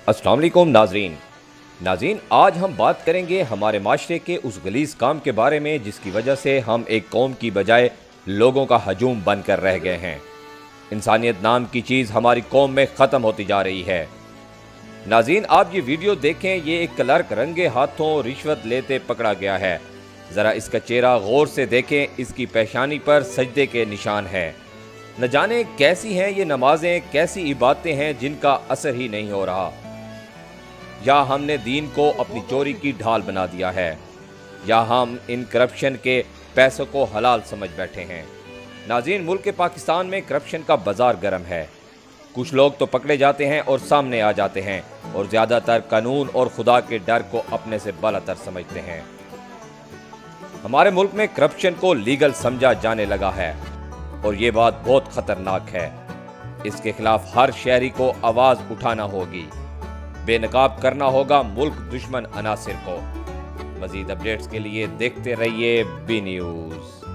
अस्सलाम वालेकुम नाज़रीन, आज हम बात करेंगे हमारे माशरे के उस गलीज़ काम के बारे में जिसकी वजह से हम एक कौम की बजाय लोगों का हजूम बनकर रह गए हैं। इंसानियत नाम की चीज़ हमारी कौम में ख़त्म होती जा रही है। नाज़रीन, आप ये वीडियो देखें, ये एक क्लर्क रंगे हाथों रिश्वत लेते पकड़ा गया है। ज़रा इसका चेहरा गौर से देखें, इसकी पेशानी पर सजदे के निशान हैं। न जाने कैसी हैं ये नमाजें, कैसी इबादतें हैं जिनका असर ही नहीं हो रहा। या हमने दीन को अपनी चोरी की ढाल बना दिया है, या हम इन करप्शन के पैसों को हलाल समझ बैठे हैं। नाज़रीन, मुल्क पाकिस्तान में करप्शन का बाजार गर्म है। कुछ लोग तो पकड़े जाते हैं और सामने आ जाते हैं, और ज़्यादातर कानून और खुदा के डर को अपने से बालातर समझते हैं। हमारे मुल्क में करप्शन को लीगल समझा जाने लगा है, और ये बात बहुत खतरनाक है। इसके खिलाफ हर शहरी को आवाज़ उठाना होगी, बेनकाब करना होगा मुल्क दुश्मन अनासिर को। मज़ीद अपडेट्स के लिए देखते रहिए बी न्यूज़।